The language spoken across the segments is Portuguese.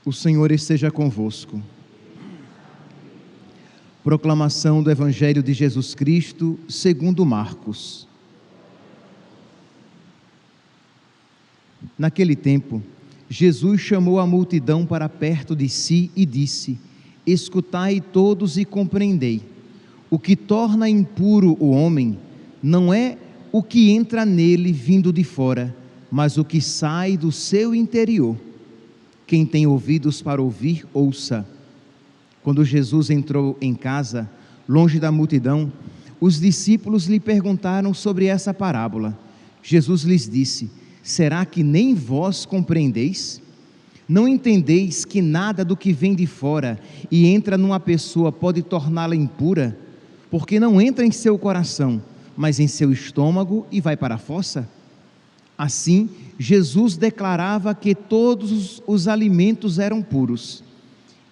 O Senhor esteja convosco. Proclamação do Evangelho de Jesus Cristo, segundo Marcos. Naquele tempo, Jesus chamou a multidão para perto de si e disse: Escutai todos e compreendei. O que torna impuro o homem não é o que entra nele vindo de fora, mas o que sai do seu interior. Quem tem ouvidos para ouvir, ouça. Quando Jesus entrou em casa, longe da multidão, os discípulos lhe perguntaram sobre essa parábola. Jesus lhes disse: Será que nem vós compreendeis? Não entendeis que nada do que vem de fora e entra numa pessoa pode torná-la impura? Porque não entra em seu coração, mas em seu estômago e vai para a fossa? Assim, Jesus declarava que todos os alimentos eram puros.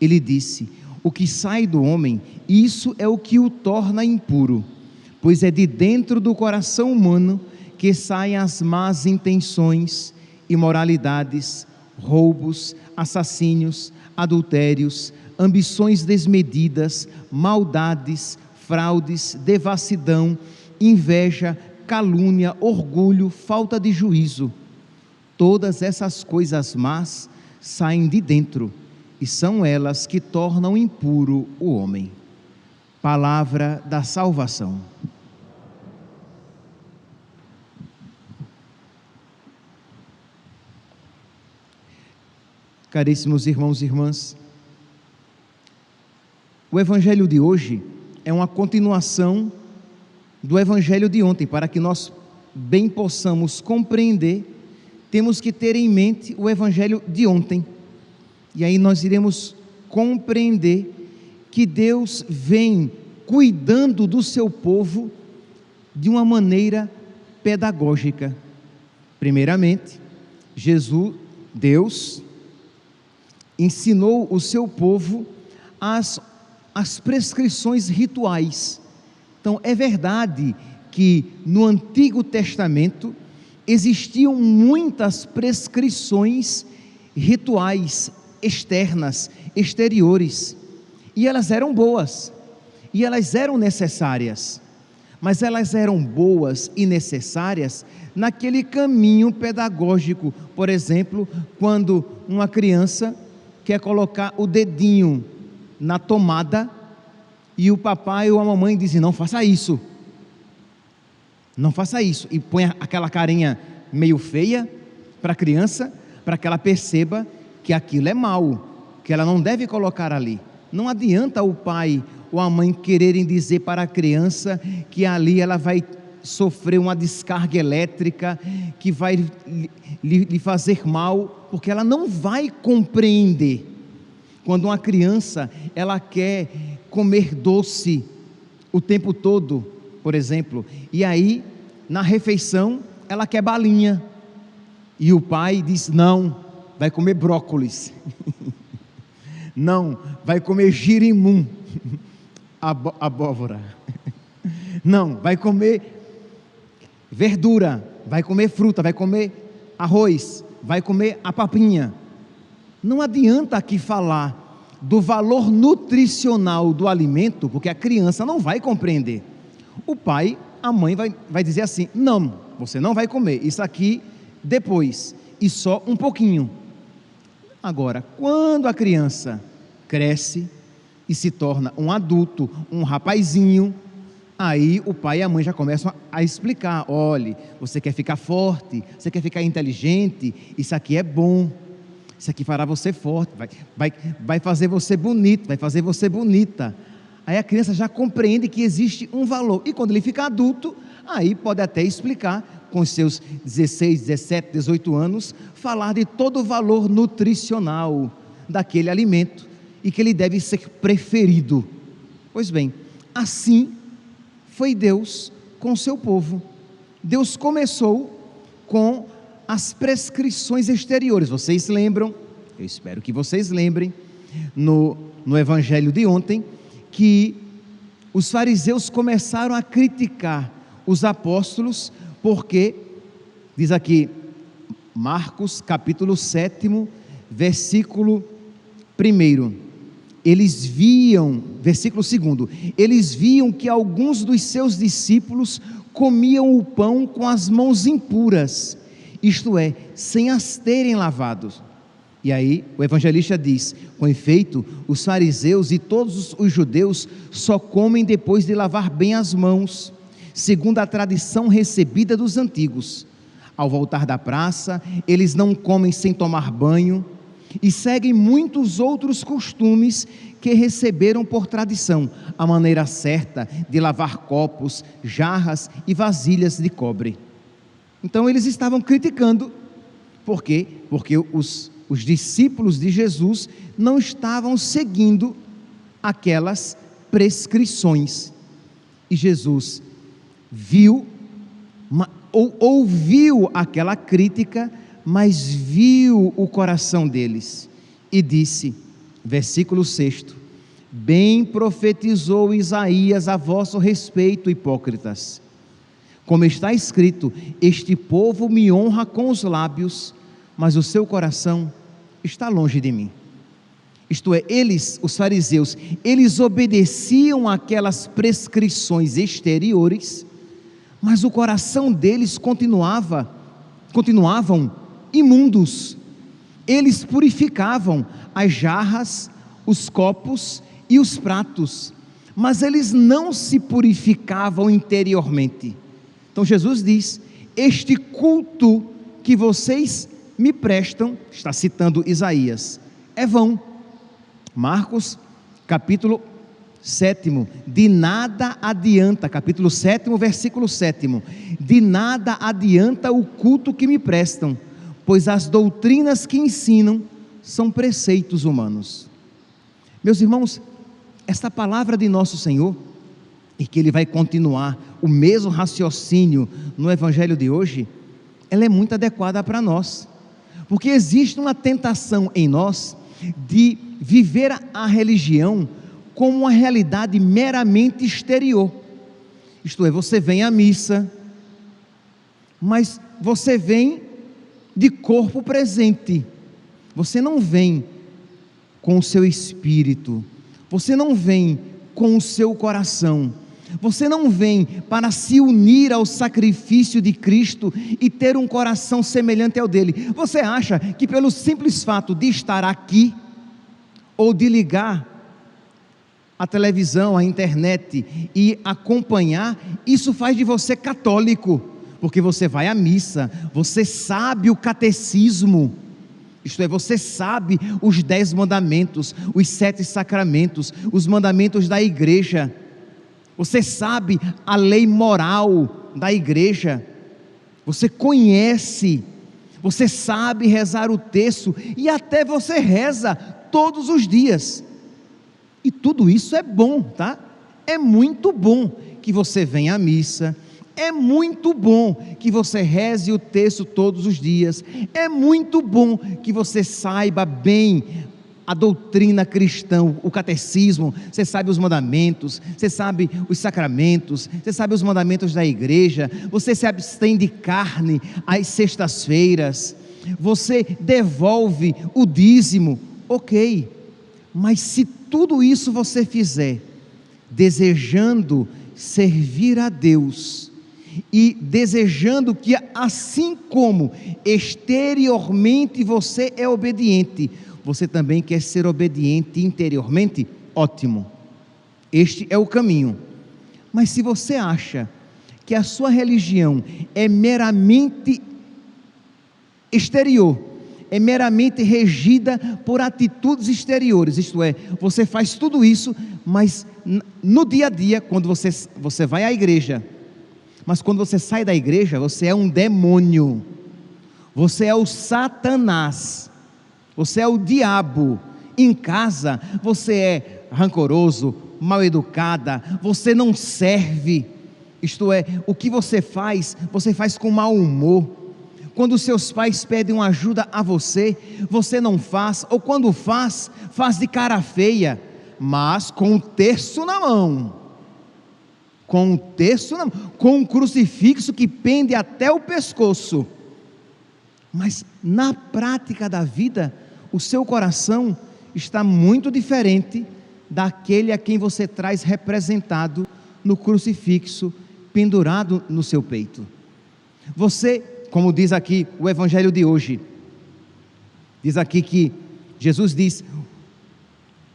Ele disse: O que sai do homem, isso é o que o torna impuro, pois é de dentro do coração humano que saem as más intenções, imoralidades, roubos, assassínios, adultérios, ambições desmedidas, maldades, fraudes, devassidão, inveja, calúnia, orgulho, falta de juízo. Todas essas coisas más saem de dentro e são elas que tornam impuro o homem. Palavra da salvação. Caríssimos irmãos e irmãs, o Evangelho de hoje é uma continuação do Evangelho de ontem. Para que nós bem possamos compreender, temos que ter em mente o Evangelho de ontem. E aí nós iremos compreender que Deus vem cuidando do seu povo de uma maneira pedagógica. Primeiramente, Deus ensinou o seu povo as prescrições rituais. Então, é verdade que no Antigo Testamento existiam muitas prescrições rituais externas, exteriores, e elas eram boas, e elas eram necessárias, mas elas eram boas e necessárias naquele caminho pedagógico. Por exemplo, quando uma criança quer colocar o dedinho na tomada e o papai ou a mamãe dizem: não faça isso, não faça isso, e põe aquela carinha meio feia para a criança, para que ela perceba que aquilo é mal, que ela não deve colocar ali. Não adianta o pai ou a mãe quererem dizer para a criança que ali ela vai sofrer uma descarga elétrica, que vai lhe fazer mal, porque ela não vai compreender. Quando uma criança, ela quer comer doce o tempo todo, por exemplo, e aí, na refeição, ela quer balinha, e o pai diz: não, vai comer brócolis, não, vai comer girimum, abóbora, não, vai comer verdura, vai comer fruta, vai comer arroz, vai comer a papinha. Não adianta aqui falar do valor nutricional do alimento, porque a criança não vai compreender. O pai, a mãe vai dizer assim: não, você não vai comer isso aqui depois, e só um pouquinho. Agora, quando a criança cresce e se torna um adulto, um rapazinho, aí o pai e a mãe já começam a explicar: olhe, você quer ficar forte, você quer ficar inteligente, isso aqui é bom, isso aqui fará você forte, vai fazer você bonito, vai fazer você bonita. Aí a criança já compreende que existe um valor, e quando ele fica adulto, aí pode até explicar, com seus 16, 17, 18 anos, falar de todo o valor nutricional daquele alimento, e que ele deve ser preferido. Pois bem, assim foi Deus com o seu povo. Deus começou com as prescrições exteriores. Vocês lembram, eu espero que vocês lembrem, no Evangelho de ontem, que os fariseus começaram a criticar os apóstolos, porque, diz aqui, Marcos capítulo 7, versículo Primeiro, eles viam, versículo 2, eles viam que alguns dos seus discípulos comiam o pão com as mãos impuras, isto é, sem as terem lavado. E aí o evangelista diz: com efeito, os fariseus e todos os judeus só comem depois de lavar bem as mãos, segundo a tradição recebida dos antigos. Ao voltar da praça, eles não comem sem tomar banho, e seguem muitos outros costumes que receberam por tradição, a maneira certa de lavar copos, jarras e vasilhas de cobre. Então eles estavam criticando. Por quê? Porque os discípulos de Jesus não estavam seguindo aquelas prescrições. E Jesus viu, ouviu aquela crítica, mas viu o coração deles e disse, versículo 6: bem profetizou Isaías a vosso respeito, hipócritas. Como está escrito: este povo me honra com os lábios, mas o seu coração está longe de mim. Isto é, eles, os fariseus, eles obedeciam aquelas prescrições exteriores, mas o coração deles continuavam imundos. Eles purificavam as jarras, os copos e os pratos, mas eles não se purificavam interiormente. Então Jesus diz: este culto que vocês me prestam, está citando Isaías, é vão. Marcos capítulo 7, de nada adianta, capítulo 7, versículo 7, de nada adianta o culto que me prestam, pois as doutrinas que ensinam são preceitos humanos. Meus irmãos, esta palavra de nosso Senhor, e que Ele vai continuar o mesmo raciocínio no Evangelho de hoje, ela é muito adequada para nós, porque existe uma tentação em nós de viver a religião como uma realidade meramente exterior. Isto é, você vem à missa, mas você vem de corpo presente, você não vem com o seu espírito, você não vem com o seu coração, você não vem para se unir ao sacrifício de Cristo e ter um coração semelhante ao dele. Você acha que pelo simples fato de estar aqui, ou de ligar a televisão, a internet e acompanhar, isso faz de você católico? Porque você vai à missa, você sabe o catecismo, isto é, você sabe os 10 mandamentos, os 7 sacramentos, os mandamentos da igreja, você sabe a lei moral da igreja, você conhece, você sabe rezar o terço, e até você reza todos os dias, e tudo isso é bom, tá? É muito bom que você venha à missa, é muito bom que você reze o terço todos os dias, é muito bom que você saiba bem a doutrina cristã, o catecismo, você sabe os mandamentos, você sabe os sacramentos, você sabe os mandamentos da igreja, você se abstém de carne às sextas-feiras, você devolve o dízimo, ok, mas se tudo isso você fizer desejando servir a Deus e desejando que, assim como exteriormente você é obediente, você também quer ser obediente interiormente, ótimo, este é o caminho. Mas se você acha que a sua religião é meramente exterior, é meramente regida por atitudes exteriores, isto é, você faz tudo isso, mas no dia a dia, quando você vai à igreja, mas quando você sai da igreja, você é um demônio, você é o Satanás, você é o diabo. Em casa você é rancoroso, mal educada, você não serve, isto é, o que você faz com mau humor. Quando seus pais pedem uma ajuda a você, você não faz, ou quando faz de cara feia, mas com o terço na mão, com um crucifixo que pende até o pescoço, mas na prática da vida, o seu coração está muito diferente daquele a quem você traz representado no crucifixo, pendurado no seu peito. Você, como diz aqui o evangelho de hoje, diz aqui que Jesus diz: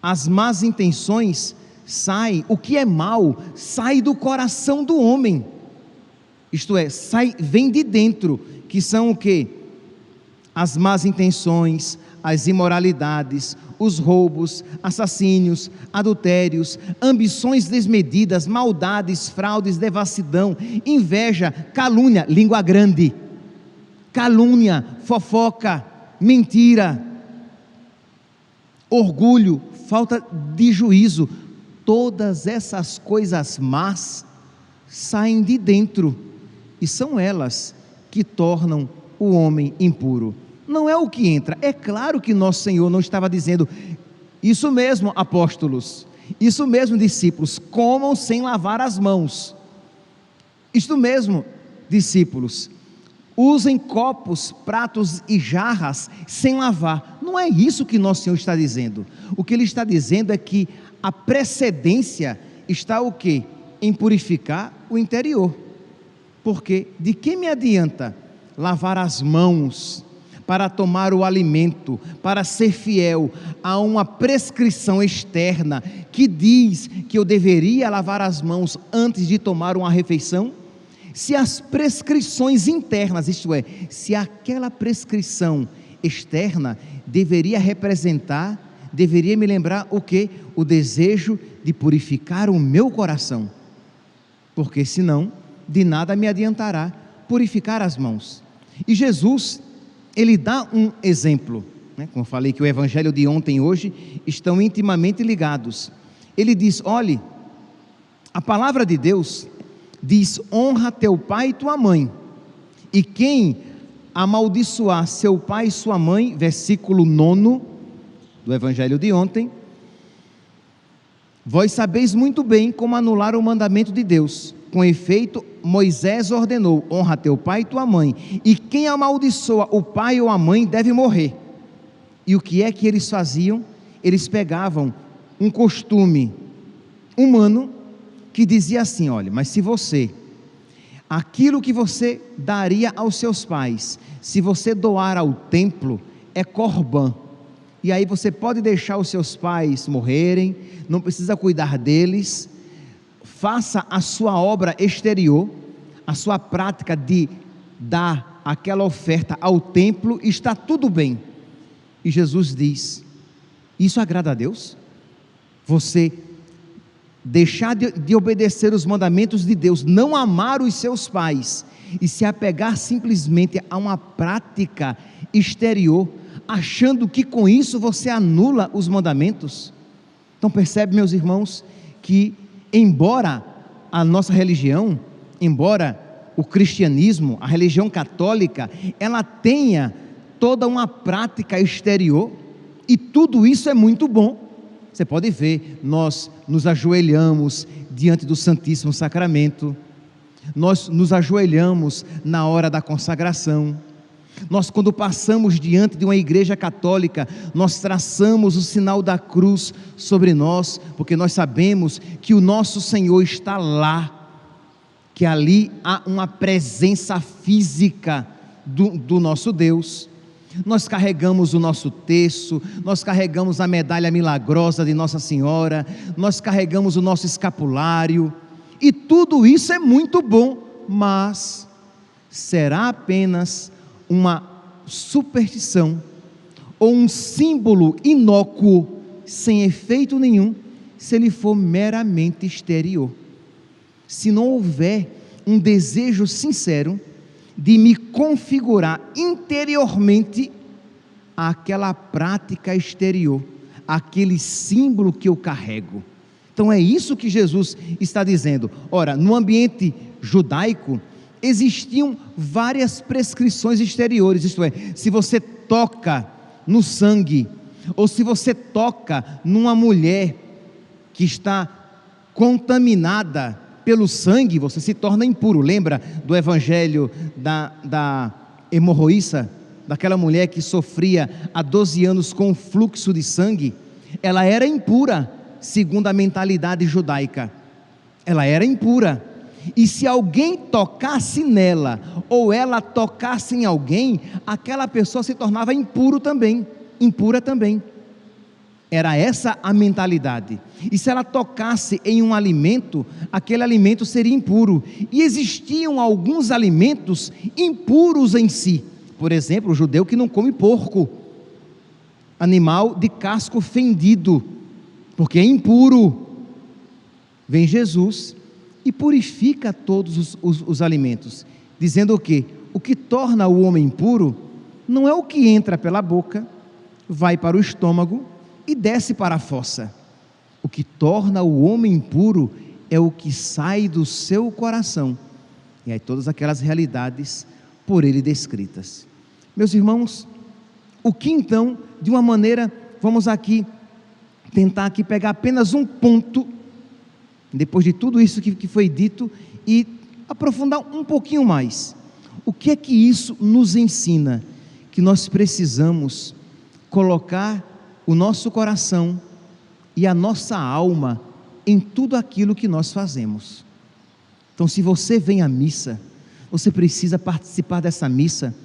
as más intenções saem, o que é mal, sai do coração do homem. Isto é, vem de dentro, que são o quê? As más intenções, as imoralidades, os roubos, assassínios, adultérios, ambições desmedidas, maldades, fraudes, devassidão, inveja, calúnia, língua grande, calúnia, fofoca, mentira, orgulho, falta de juízo. Todas essas coisas más saem de dentro e são elas que tornam o homem impuro. Não é o que entra. É claro que nosso Senhor não estava dizendo: isso mesmo, apóstolos, isso mesmo, discípulos, comam sem lavar as mãos. Isto mesmo, discípulos, usem copos, pratos e jarras sem lavar. Não é isso que nosso Senhor está dizendo. O que Ele está dizendo é que a precedência está o quê? Em purificar o interior. Porque de que me adianta lavar as mãos para tomar o alimento, para ser fiel a uma prescrição externa que diz que eu deveria lavar as mãos antes de tomar uma refeição? Se as prescrições internas, isto é, se aquela prescrição externa deveria representar, deveria me lembrar o quê? O desejo de purificar o meu coração, porque senão de nada me adiantará purificar as mãos. E Jesus, Ele dá um exemplo, né? Como eu falei que o evangelho de ontem e hoje estão intimamente ligados. Ele diz: olhe, a palavra de Deus diz: honra teu pai e tua mãe, e quem amaldiçoar seu pai e sua mãe, versículo 9 do evangelho de ontem, vós sabeis muito bem como anular o mandamento de Deus. Com efeito, Moisés ordenou: honra teu pai e tua mãe, e quem amaldiçoa o pai ou a mãe deve morrer. E o que é que eles faziam? Eles pegavam um costume humano que dizia assim: olha, mas se você, aquilo que você daria aos seus pais, se você doar ao templo, é corbã, e aí você pode deixar os seus pais morrerem, não precisa cuidar deles, faça a sua obra exterior, a sua prática de dar aquela oferta ao templo, está tudo bem. E Jesus diz: isso agrada a Deus? Você deixar de obedecer os mandamentos de Deus, não amar os seus pais e se apegar simplesmente a uma prática exterior, achando que com isso você anula os mandamentos? Então percebe, meus irmãos, que embora a nossa religião, embora o cristianismo, a religião católica, ela tenha toda uma prática exterior, e tudo isso é muito bom. Você pode ver, nós nos ajoelhamos diante do Santíssimo Sacramento, nós nos ajoelhamos na hora da consagração, nós, quando passamos diante de uma igreja católica, nós traçamos o sinal da cruz sobre nós, porque nós sabemos que o nosso Senhor está lá, que ali há uma presença física do nosso Deus. Nós carregamos o nosso terço, nós carregamos a medalha milagrosa de Nossa Senhora, nós carregamos o nosso escapulário, e tudo isso é muito bom, mas será apenas uma superstição ou um símbolo inócuo, sem efeito nenhum, se ele for meramente exterior. Se não houver um desejo sincero de me configurar interiormente àquela prática exterior, aquele símbolo que eu carrego. Então é isso que Jesus está dizendo. Ora, no ambiente judaico existiam várias prescrições exteriores, isto é, se você toca no sangue, ou se você toca numa mulher que está contaminada pelo sangue, você se torna impuro. Lembra do evangelho da hemorroíça, daquela mulher que sofria há 12 anos com um fluxo de sangue? ela era impura, segundo a mentalidade judaica. Ela era impura. E se alguém tocasse nela, ou ela tocasse em alguém, aquela pessoa se tornava impura também. Era essa a mentalidade. E se ela tocasse em um alimento, aquele alimento seria impuro. E existiam alguns alimentos impuros em si. Por exemplo, o judeu que não come porco, animal de casco fendido, porque é impuro. Vem Jesus e purifica todos os alimentos, dizendo o quê? O que torna o homem impuro não é o que entra pela boca, vai para o estômago e desce para a fossa. O que torna o homem impuro é o que sai do seu coração. E aí todas aquelas realidades por ele descritas. Meus irmãos, o que então, de uma maneira, vamos aqui tentar aqui pegar apenas um ponto, depois de tudo isso que foi dito, e aprofundar um pouquinho mais. O que é que isso nos ensina? Que nós precisamos colocar o nosso coração e a nossa alma em tudo aquilo que nós fazemos. Então, se você vem à missa, você precisa participar dessa missa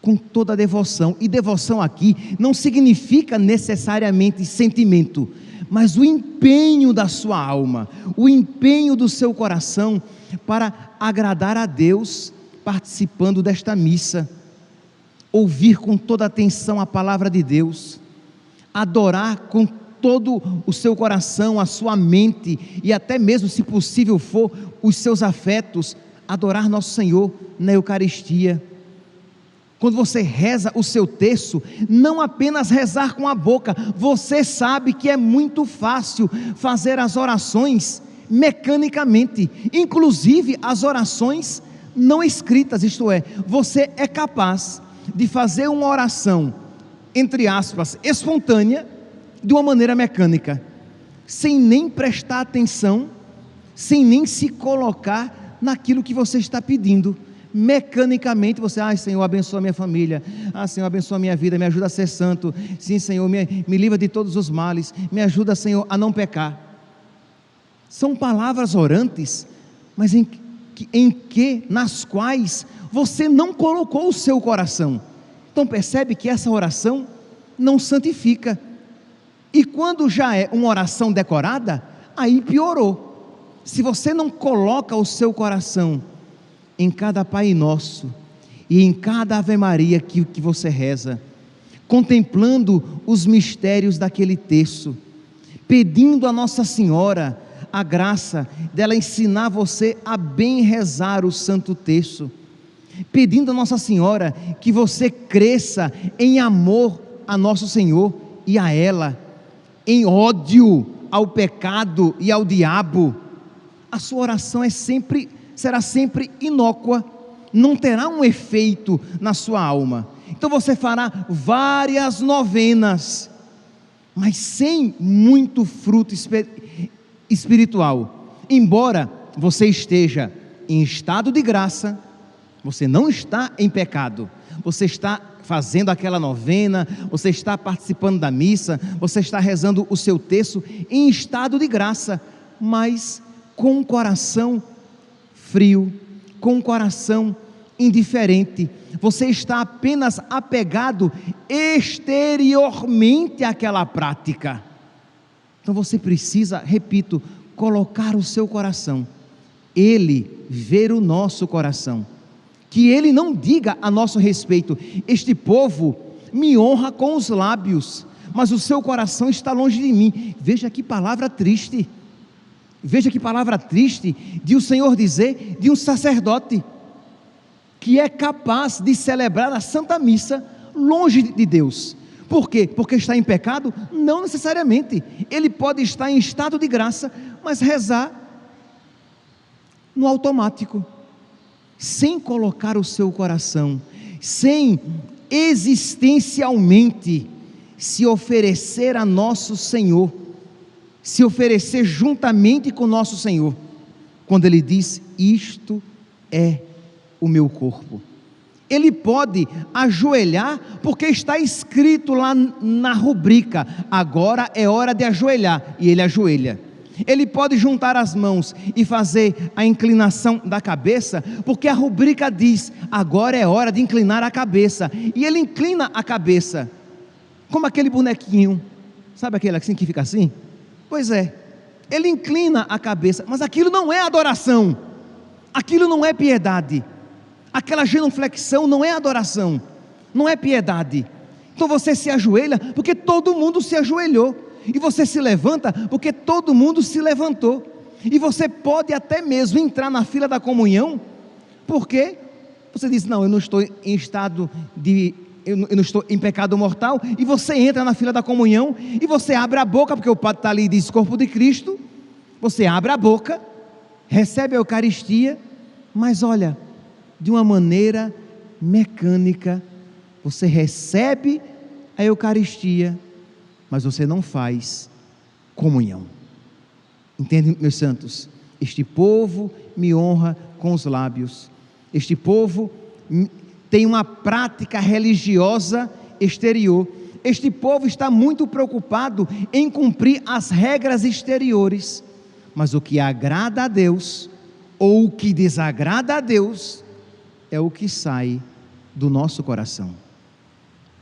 com toda a devoção. E devoção aqui não significa necessariamente sentimento, mas o empenho da sua alma, o empenho do seu coração para agradar a Deus, participando desta missa, ouvir com toda atenção a palavra de Deus, adorar com todo o seu coração, a sua mente e até mesmo, se possível for, os seus afetos, adorar nosso Senhor na Eucaristia. Quando você reza o seu terço, não apenas rezar com a boca, você sabe que é muito fácil fazer as orações mecanicamente, inclusive as orações não escritas, isto é, você é capaz de fazer uma oração, entre aspas, espontânea, de uma maneira mecânica, sem nem prestar atenção, sem nem se colocar naquilo que você está pedindo. Mecanicamente você, Senhor, abençoa minha família, Senhor, abençoa minha vida, me ajuda a ser santo, sim, Senhor, me livra de todos os males, me ajuda, Senhor, a não pecar. São palavras orantes, mas nas quais você não colocou o seu coração. Então percebe que essa oração não santifica. E quando já é uma oração decorada, aí piorou. Se você não coloca o seu coração em cada Pai Nosso e em cada Ave Maria que você reza, contemplando os mistérios daquele terço, pedindo a Nossa Senhora a graça dela ensinar você a bem rezar o Santo Terço, pedindo a Nossa Senhora que você cresça em amor a Nosso Senhor e a ela, em ódio ao pecado e ao diabo, a sua oração será sempre inócua, não terá um efeito na sua alma. Então você fará várias novenas, mas sem muito fruto espiritual. Embora você esteja em estado de graça, você não está em pecado, você está fazendo aquela novena, você está participando da missa, você está rezando o seu terço em estado de graça, mas com o coração frio, com o coração indiferente. Você está apenas apegado exteriormente àquela prática. Então você precisa, repito, colocar o seu coração, Ele ver o nosso coração, que Ele não diga a nosso respeito: este povo me honra com os lábios, mas o seu coração está longe de mim. Veja que palavra triste. Veja que palavra triste de o Senhor dizer de um sacerdote que é capaz de celebrar a Santa Missa longe de Deus. Por quê? Porque está em pecado? Não necessariamente. Ele pode estar em estado de graça, mas rezar no automático, sem colocar o seu coração, sem existencialmente se oferecer a nosso Senhor, se oferecer juntamente com nosso Senhor, quando Ele diz: isto é o meu corpo, Ele pode ajoelhar, porque está escrito lá na rubrica: agora é hora de ajoelhar, e ele ajoelha. Ele pode juntar as mãos e fazer a inclinação da cabeça, porque a rubrica diz: agora é hora de inclinar a cabeça, e ele inclina a cabeça, como aquele bonequinho, sabe aquele assim que fica assim? Pois é, ele inclina a cabeça, mas aquilo não é adoração, aquilo não é piedade, aquela genuflexão não é adoração, não é piedade. Então você se ajoelha porque todo mundo se ajoelhou, e você se levanta porque todo mundo se levantou, e você pode até mesmo entrar na fila da comunhão, porque você diz: não, eu não estou em estado de, eu não estou em pecado mortal, e você entra na fila da comunhão, e você abre a boca, porque o padre está ali e diz: corpo de Cristo. Você abre a boca, recebe a Eucaristia, mas olha, de uma maneira mecânica, você recebe a Eucaristia, mas você não faz comunhão. Entende, meus santos? Este povo me honra com os lábios, este povo tem uma prática religiosa exterior, este povo está muito preocupado em cumprir as regras exteriores, mas o que agrada a Deus, ou o que desagrada a Deus, é o que sai do nosso coração.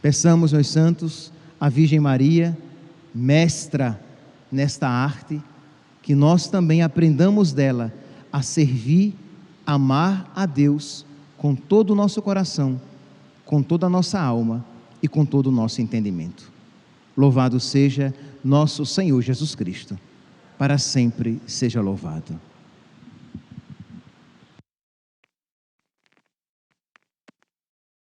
Peçamos, meus santos, a Virgem Maria, mestra nesta arte, que nós também aprendamos dela a servir, amar a Deus com todo o nosso coração, com toda a nossa alma e com todo o nosso entendimento. Louvado seja nosso Senhor Jesus Cristo, para sempre seja louvado.